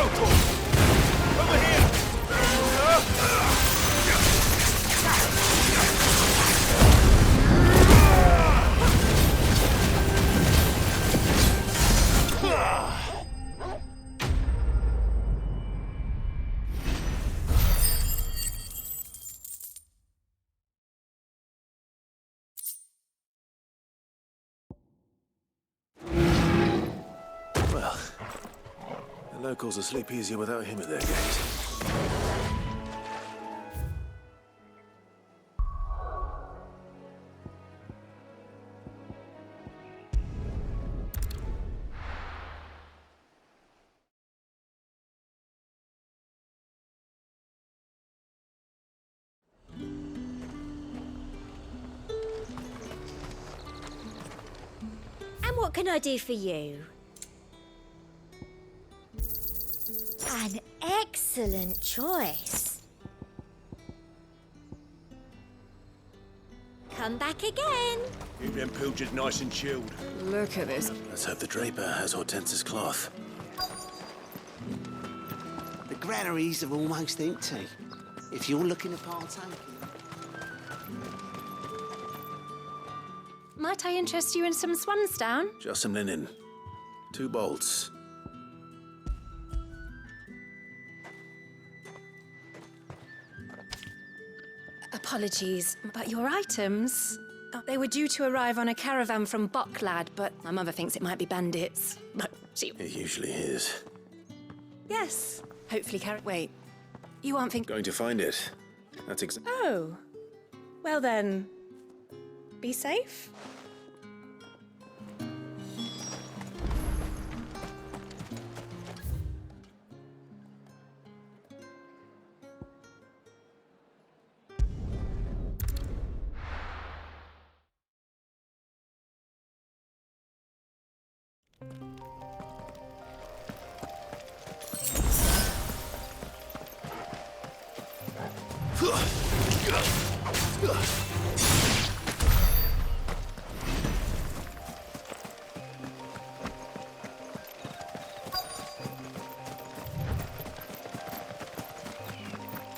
Over here! Well, the locals will sleep easier without him at their gate. And what can I do for you? An excellent choice. Come back again. Keep them pilgers nice and chilled. Look at this. Let's hope the draper has Hortense's cloth. The granaries are almost empty. If you're looking to partake. Might I interest you in some swansdown? Just some linen. 2 bolts. Apologies, but your items... they were due to arrive on a caravan from Bocklad, but my mother thinks it might be bandits. But she... It usually is. Yes. Hopefully Wait. You aren't thinking... Going to find it. That's Oh. Well then... be safe?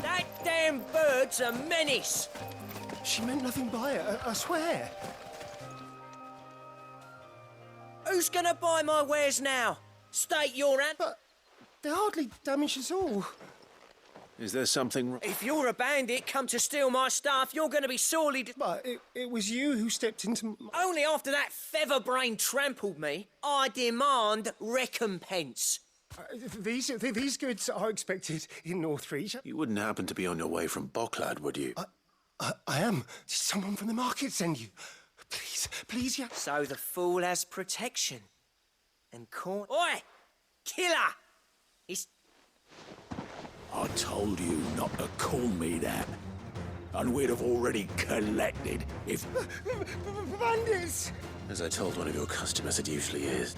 That damn bird's a menace! She meant nothing by it, I swear. Who's gonna buy my wares now? State your hand. But they hardly damaged us all. Is there something wrong? If you're a bandit come to steal my stuff, you're gonna be sorely... But it was you who stepped into... Only after that featherbrain trampled me, I demand recompense. These goods are expected in Northreach. You wouldn't happen to be on your way from Bocklad, would you? I am. Did someone from the market send you? Please, yeah. So the fool has protection. And cont... Oi! Killer! It's... I told you not to call me that. And we'd have already collected if... Bandits! As I told one of your customers, it usually is.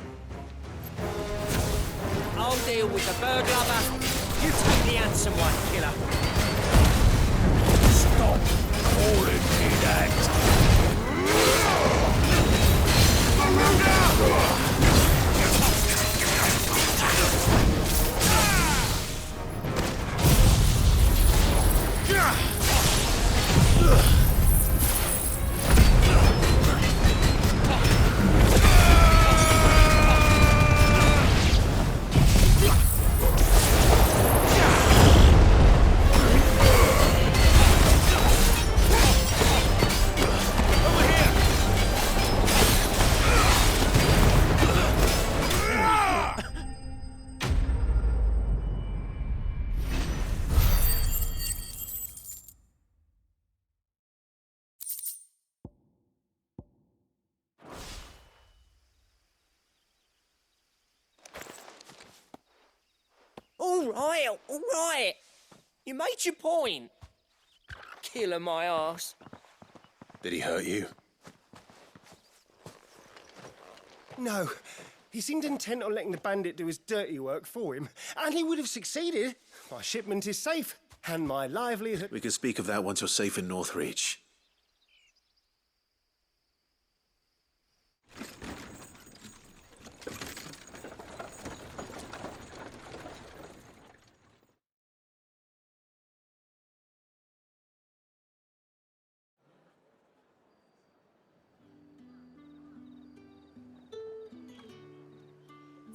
I'll deal with the bird lover. You take the handsome one, killer. Stop calling me that. All right. You made your point. Killer my ass. Did he hurt you? No. He seemed intent on letting the bandit do his dirty work for him. And he would have succeeded. My shipment is safe. And my livelihood... We can speak of that once you're safe in Northreach.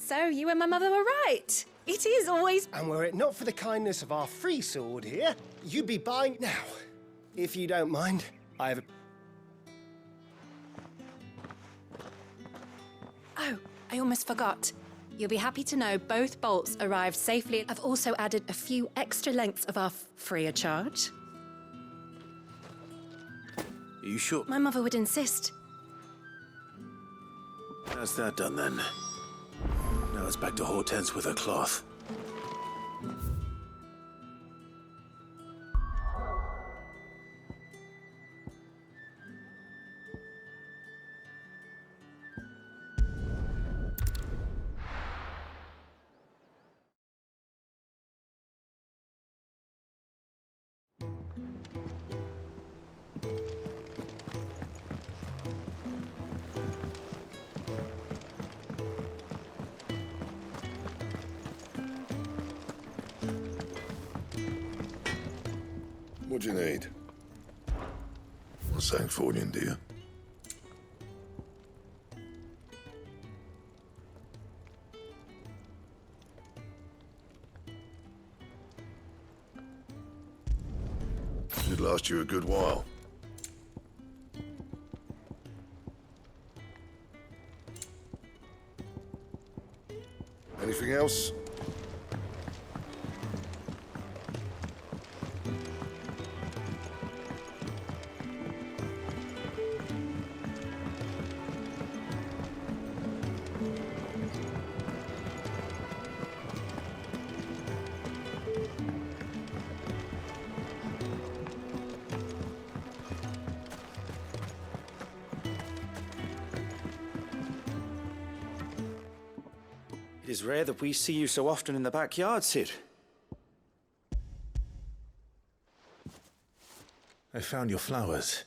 So you and my mother were right. It is always... And were it not for the kindness of our free sword here, you'd be buying... Now, if you don't mind, I have a... Oh, I almost forgot. You'll be happy to know both bolts arrived safely. I've also added a few extra lengths of our free of charge. Are you sure? My mother would insist. How's that done then? Now it's back to Hortense with her cloth. What do you need? What's Sancfordian, do you? Should last you a good while. Anything else? It is rare that we see you so often in the backyard, Sid. I found your flowers.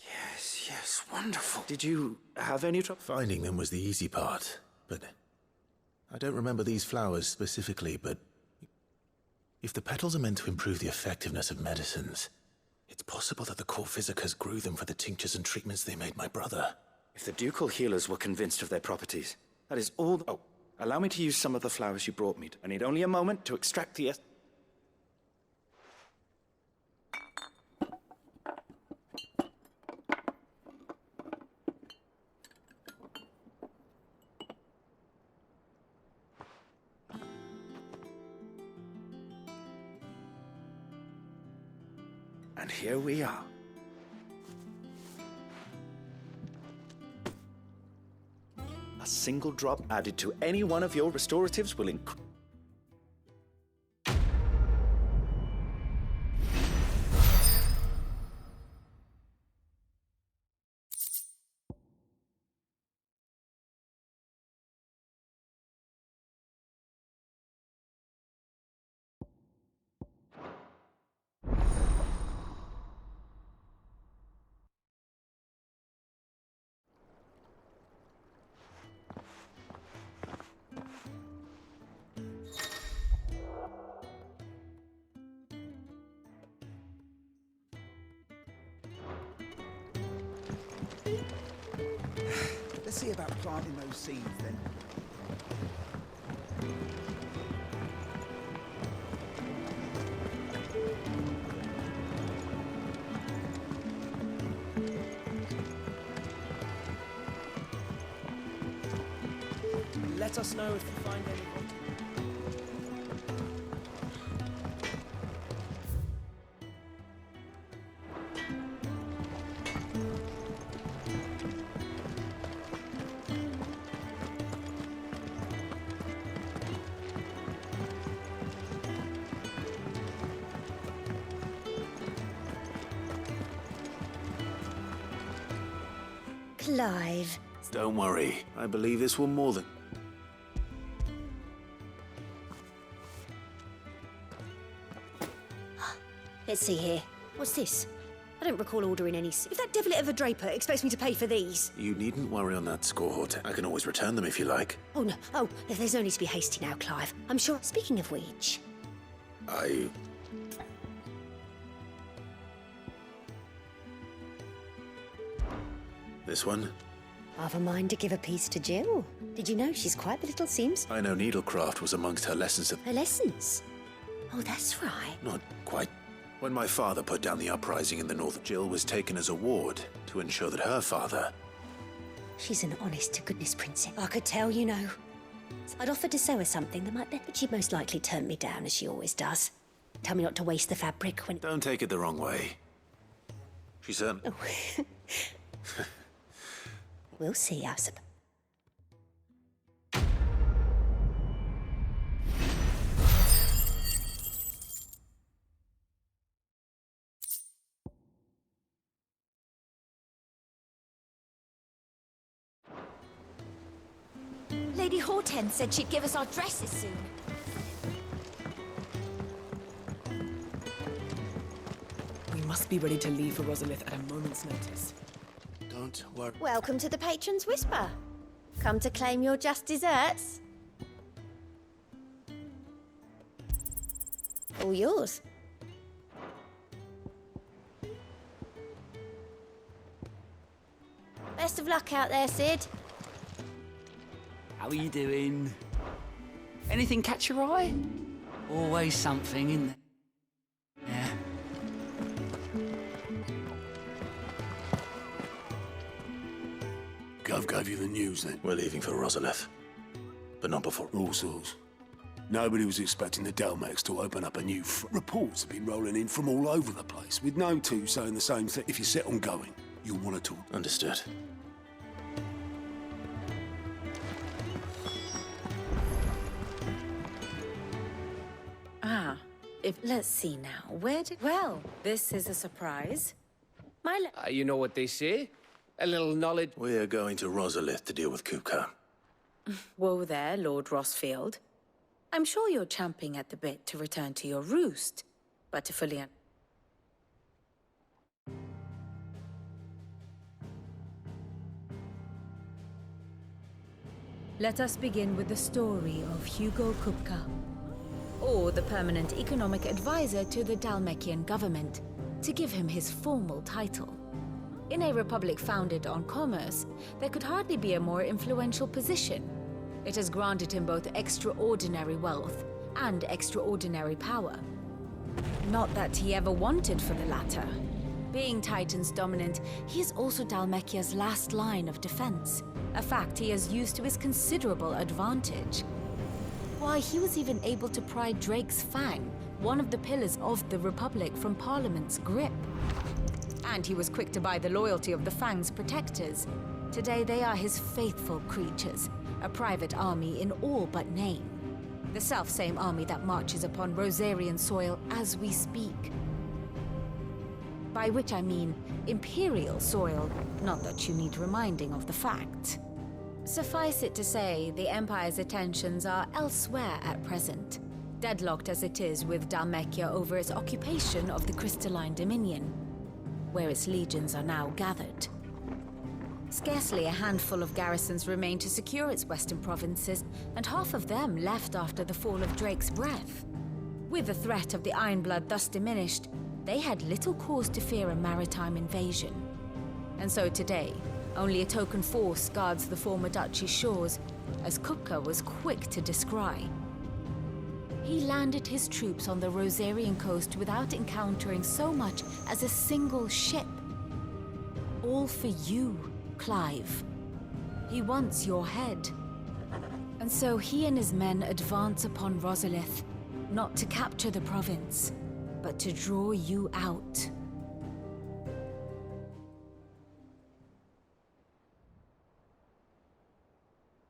Yes, wonderful. Did you have any trouble? Finding them was the easy part, but I don't remember these flowers specifically, but if the petals are meant to improve the effectiveness of medicines, it's possible that the core physicers grew them for the tinctures and treatments they made my brother. If the ducal healers were convinced of their properties, that is all... Oh, allow me to use some of the flowers you brought me. I need only a moment to extract the... And here we are. A single drop added to any one of your restoratives will increase. Let's see about planting those seeds then. Let us know if you find anyone. Clive. Don't worry, I believe this will more than... Let's see here. What's this? I don't recall ordering any... If that devilet of a draper expects me to pay for these... You needn't worry on that score, Hortense. I can always return them if you like. Oh, no. Oh, there's no need to be hasty now, Clive. I'm sure... Speaking of which... This one? I've a mind to give a piece to Jill. Did you know she's quite the little seams? I know needlecraft was amongst her lessons of... Her lessons? Oh, that's right. Not quite. When my father put down the uprising in the north, Jill was taken as a ward to ensure that her father... She's an honest-to-goodness princess. I could tell, you know. I'd offered to sew her something that might be, but she'd most likely turn me down, as she always does. Tell me not to waste the fabric when... Don't take it the wrong way. She said... Oh. We'll see, I suppose. Lady Hortense said she'd give us our dresses soon. We must be ready to leave for Rosalith at a moment's notice. Don't worry. Welcome to the Patron's Whisper. Come to claim your just desserts? All yours. Best of luck out there, Sid. How are you doing? Anything catch your eye? Always something, isn't there? Yeah. Gov gave you the news then? We're leaving for Rosalith. But not before. All sorts. Nobody was expecting the Delmex to open up a new reports have been rolling in from all over the place, with no two saying the same thing. If you're set on going, you'll want to talk. Understood. Let's see now. Where did... Well, this is a surprise. You know what they say? A little knowledge... We're going to Rosalith to deal with Kupka. Whoa there, Lord Rossfield. I'm sure you're champing at the bit to return to your roost, but to fully... Let us begin with the story of Hugo Kupka, or the permanent economic advisor to the Dalmekian government, to give him his formal title. In a republic founded on commerce, there could hardly be a more influential position. It has granted him both extraordinary wealth and extraordinary power. Not that he ever wanted for the latter. Being Titan's dominant, he is also Dalmekia's last line of defense, a fact he has used to his considerable advantage. Why, he was even able to pry Drake's Fang, one of the pillars of the Republic, from Parliament's grip. And he was quick to buy the loyalty of the Fang's protectors. Today they are his faithful creatures, a private army in all but name. The self-same army that marches upon Rosarian soil as we speak. By which I mean Imperial soil, not that you need reminding of the fact. Suffice it to say, the Empire's attentions are elsewhere at present, deadlocked as it is with Dalmekia over its occupation of the Crystalline Dominion, where its legions are now gathered. Scarcely a handful of garrisons remain to secure its western provinces, and half of them left after the fall of Drake's Breath. With the threat of the Ironblood thus diminished, they had little cause to fear a maritime invasion. And so today, only a token force guards the former duchy's shores, as Kupka was quick to descry. He landed his troops on the Rosarian coast without encountering so much as a single ship. All for you, Clive. He wants your head. And so he and his men advance upon Rosalith, not to capture the province, but to draw you out.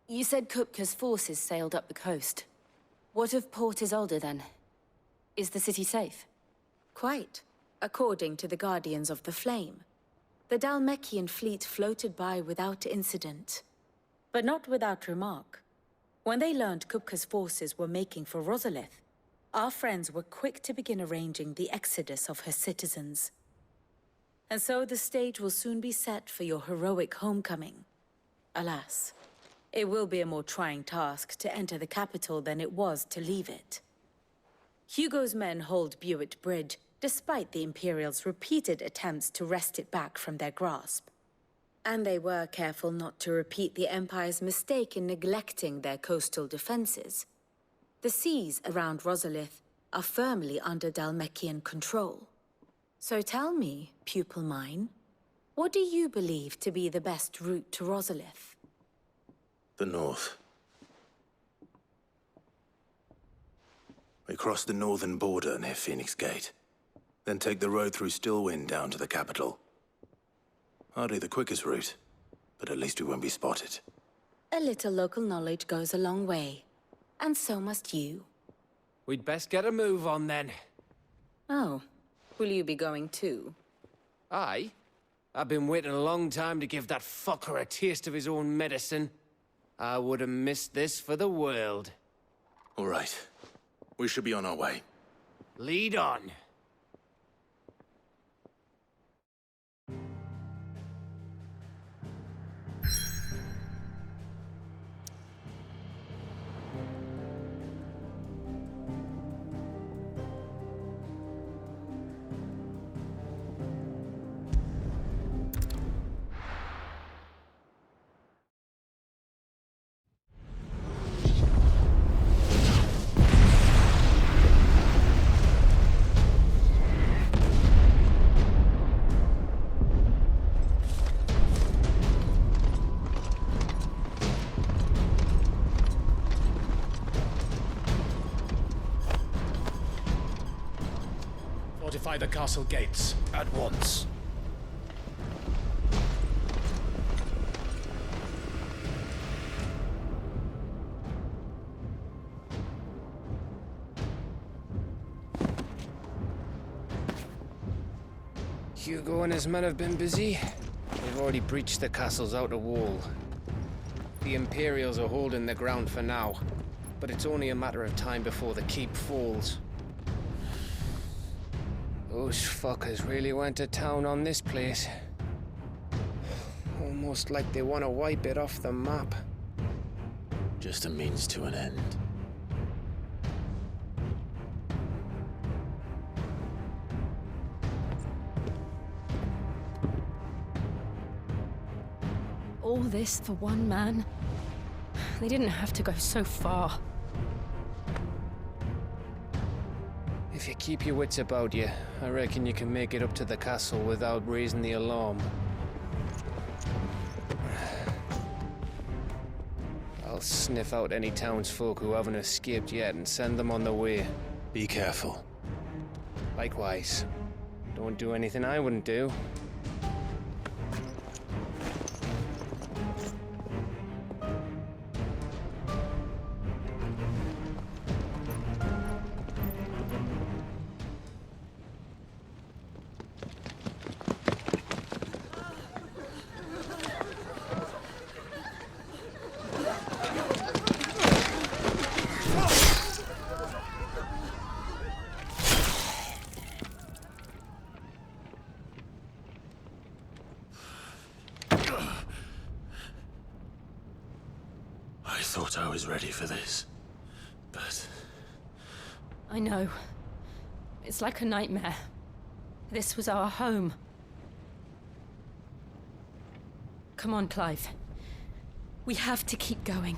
You said Kupka's forces sailed up the coast. What of Port Isolde, then? Is the city safe? Quite, according to the Guardians of the Flame. The Dalmekian fleet floated by without incident. But not without remark. When they learned Kupka's forces were making for Rosalith, our friends were quick to begin arranging the exodus of her citizens. And so the stage will soon be set for your heroic homecoming. Alas, it will be a more trying task to enter the capital than it was to leave it. Hugo's men hold Buett Bridge, despite the Imperials' repeated attempts to wrest it back from their grasp. And they were careful not to repeat the Empire's mistake in neglecting their coastal defenses. The seas around Rosalith are firmly under Dhalmekian control. So tell me, pupil mine, what do you believe to be the best route to Rosalith? The north. We cross the northern border near Phoenix Gate. Then take the road through Stillwind down to the capital. Hardly the quickest route, but at least we won't be spotted. A little local knowledge goes a long way. And so must you. We'd best get a move on then. Oh, will you be going too? Aye. I've been waiting a long time to give that fucker a taste of his own medicine. I would have missed this for the world. All right. We should be on our way. Lead on. Fortify the castle gates at once. Hugo and his men have been busy. They've already breached the castle's outer wall. The Imperials are holding the ground for now, but it's only a matter of time before the keep falls. Those fuckers really went to town on this place. Almost like they want to wipe it off the map. Just a means to an end. All this for one man? They didn't have to go so far. If you keep your wits about you, I reckon you can make it up to the castle without raising the alarm. I'll sniff out any townsfolk who haven't escaped yet and send them on their way. Be careful. Likewise. Don't do anything I wouldn't do. I thought I was ready for this, but... I know. It's like a nightmare. This was our home. Come on, Clive. We have to keep going.